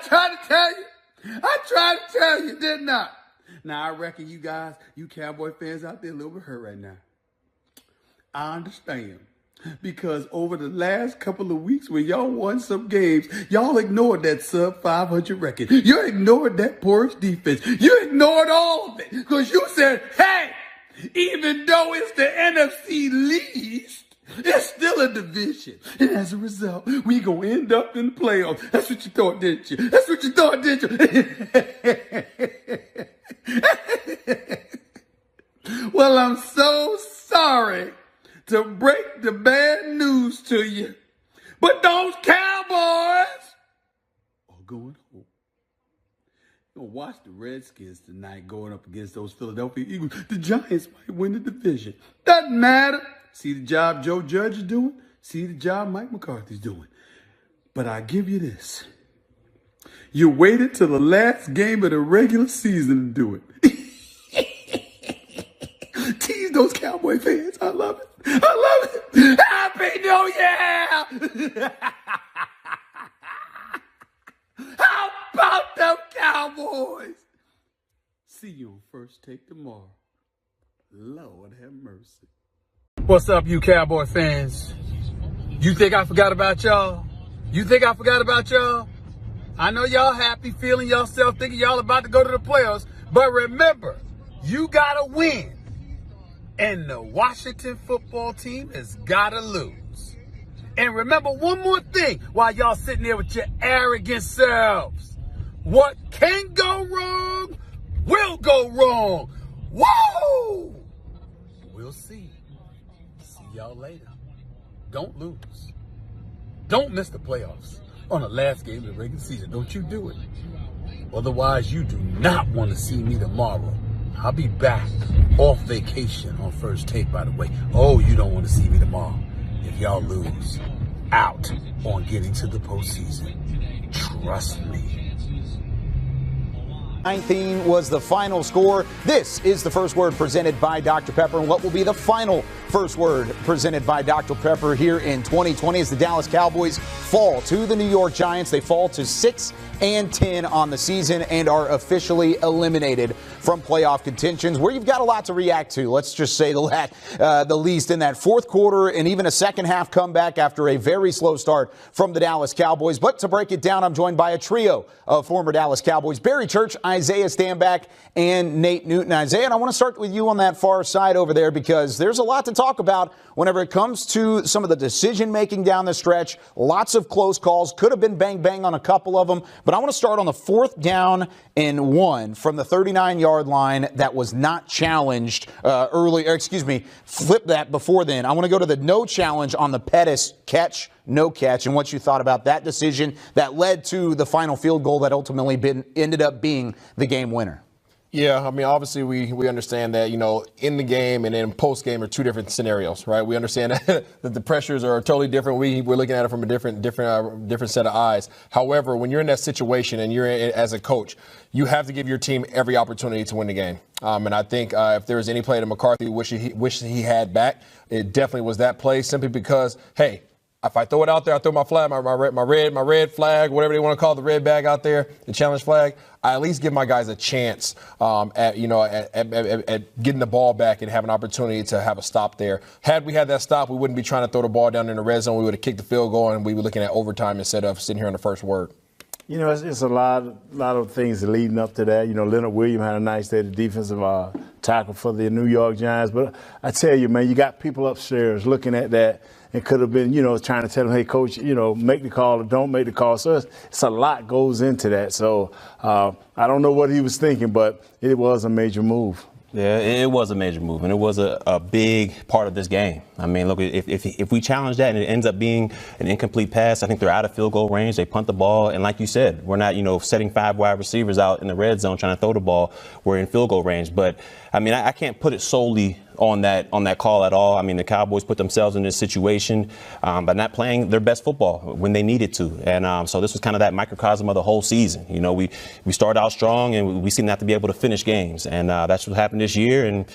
tried to tell you. I tried to tell you, didn't I? Now, I reckon you guys, you Cowboy fans out there, a little bit hurt right now. I understand. Because over the last couple of weeks when y'all won some games, y'all ignored that sub 500 record. You ignored that porous defense. You ignored all of it. Because you said, hey, even though it's the NFC least, it's still a division. And as a result, we going to end up in the playoffs. That's what you thought, didn't you? That's what you thought, didn't you? Well, I'm so sorry to break the bad news to you, but those Cowboys are going home. You're going to watch the Redskins tonight going up against those Philadelphia Eagles. The Giants might win the division. Doesn't matter. See the job Joe Judge is doing. See the job Mike McCarthy's doing. But I give you this. You waited till the last game of the regular season to do it. Tease those Cowboy fans. I love it. I love it. Happy New Year! How about them Cowboys? See you on First Take tomorrow. Lord have mercy. What's up, you Cowboy fans? You think I forgot about y'all? You think I forgot about y'all? I know y'all happy, feeling yourself, thinking y'all about to go to the playoffs. But remember, you got to win. And the Washington football team has got to lose. And remember one more thing while y'all sitting there with your arrogant selves. What can go wrong will go wrong. Whoa! We'll see. See y'all later. Don't lose. Don't miss the playoffs on the last game of the regular season. Don't you do it. Otherwise, you do not want to see me tomorrow. I'll be back off vacation on First Take, by the way. Oh, you don't want to see me tomorrow if y'all lose out on getting to the postseason. Trust me. 19 was the final score. This is the first word presented by Dr. Pepper, and what will be the final first word presented by Dr. Pepper here in 2020 as the Dallas Cowboys fall to the New York Giants. They fall to 6-10 on the season and are officially eliminated from playoff contentions, where you've got a lot to react to. Let's just say the least in that fourth quarter and even a second half comeback after a very slow start from the Dallas Cowboys. But to break it down, I'm joined by a trio of former Dallas Cowboys: Barry Church, Isaiah Stanback, and Nate Newton. Isaiah, and I want to start with you on that far side over there because there's a lot to talk about whenever it comes to some of the decision-making down the stretch. Lots of close calls. Could have been bang-bang on a couple of them. But I want to start on the 4th down and 1 from the 39-yard line that was not challenged flip that before then. I want to go to the no challenge on the Pettis catch, no catch, and what you thought about that decision that led to the final field goal that ultimately ended up being the game winner. Yeah, I mean, obviously we understand that, in the game and in post game are two different scenarios, right? We understand that the pressures are totally different. We're looking at it from a different set of eyes. However, when you're in that situation and you're as a coach, you have to give your team every opportunity to win the game. And I think if there was any play that McCarthy wished he had back, it definitely was that play, simply because, hey, if I throw it out there, I throw my flag, my red flag, whatever they want to call it, the red bag out there, the challenge flag, I at least give my guys a chance at getting the ball back and have an opportunity to have a stop there. Had we had that stop, we wouldn't be trying to throw the ball down in the red zone. We would have kicked the field goal, and we were looking at overtime instead of sitting here on the first word. It's a lot of things leading up to that. Leonard Williams had a nice day, the defensive tackle for the New York Giants. But I tell you, man, you got people upstairs looking at that. It could have been, trying to tell them, hey, coach, make the call or don't make the call. So it's a lot goes into that. So I don't know what he was thinking, but it was a major move. Yeah, it was a major move, and it was a big part of this game. I mean, look, if we challenge that and it ends up being an incomplete pass, I think they're out of field goal range. They punt the ball, and like you said, we're not, setting 5 wide receivers out in the red zone trying to throw the ball. We're in field goal range. But, I mean, I can't put it solely on that call at all. I mean, the Cowboys put themselves in this situation by not playing their best football when they needed to. And so this was kind of that microcosm of the whole season. We started out strong, and we seem not to be able to finish games. And that's what happened this year. And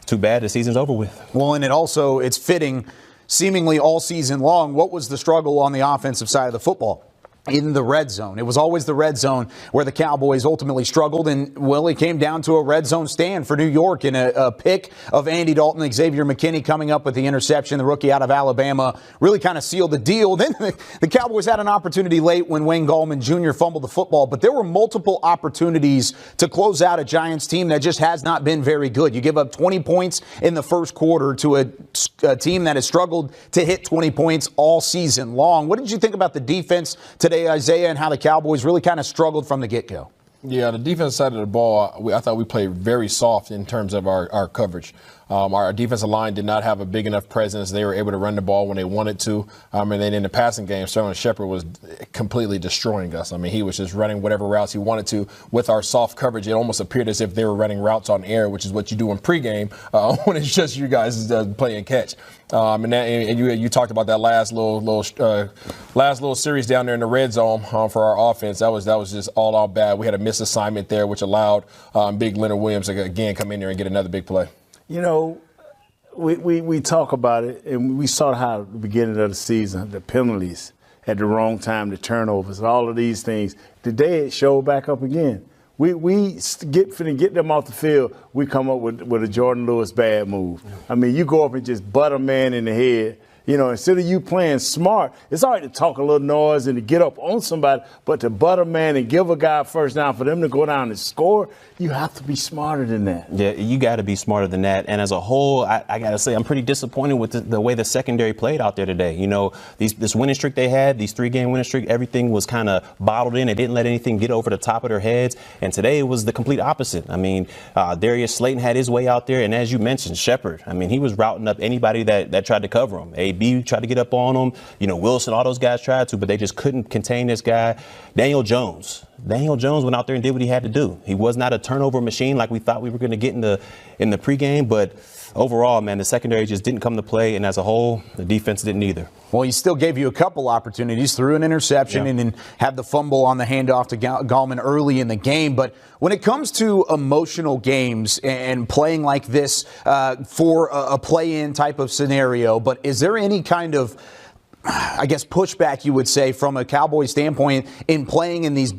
too bad the season's over with. Well, and it's fitting seemingly all season long. What was the struggle on the offensive side of the football? in the red zone. It was always the red zone where the Cowboys ultimately struggled, and, well, it came down to a red zone stand for New York and a pick of Andy Dalton. Xavier McKinney coming up with the interception, the rookie out of Alabama, really kind of sealed the deal. Then the Cowboys had an opportunity late when Wayne Gallman Jr. fumbled the football, but there were multiple opportunities to close out a Giants team that just has not been very good. You give up 20 points in the first quarter to a team that has struggled to hit 20 points all season long. What did you think about the defense today, Isaiah, and how the Cowboys really kind of struggled from the get-go? Yeah, the defensive side of the ball, I thought we played very soft in terms of our coverage. Our defensive line did not have a big enough presence. They were able to run the ball when they wanted to. And then in the passing game, Sterling Shepard was completely destroying us. I mean, he was just running whatever routes he wanted to. With our soft coverage, it almost appeared as if they were running routes on air, which is what you do in pregame when it's just you guys play and catch. And you talked about that last little series down there in the red zone for our offense. That was just all out bad. We had a misassignment there, which allowed big Leonard Williams to again come in there and get another big play. You know, we talk about it, and we saw how at the beginning of the season, the penalties at the wrong time, the turnovers, all of these things. Today it showed back up again. We get them off the field, we come up with a Jordan Lewis bad move. I mean, you go up and just butt a man in the head. You know, instead of you playing smart, it's all right to talk a little noise and to get up on somebody, but to butt a man and give a guy a first down for them to go down and score, you have to be smarter than that. Yeah, you got to be smarter than that. And as a whole, I got to say, I'm pretty disappointed with the way the secondary played out there today. You know, this winning streak they had, these 3-game winning streak, everything was kind of bottled in. They didn't let anything get over the top of their heads. And today it was the complete opposite. I mean, Darius Slayton had his way out there. And as you mentioned, Shepard, I mean, he was routing up anybody that tried to cover him. AB tried to get up on him. You know, Wilson, all those guys tried to, but they just couldn't contain this guy. Daniel Jones went out there and did what he had to do. He was not a turnover machine like we thought we were going to get in the pregame, but overall, man, the secondary just didn't come to play, and as a whole, the defense didn't either. Well, he still gave you a couple opportunities, through an interception and then had the fumble on the handoff to Gallman early in the game. But when it comes to emotional games and playing like this for a play-in type of scenario, but is there any kind of, I guess, pushback, you would say, from a Cowboys standpoint in playing in these big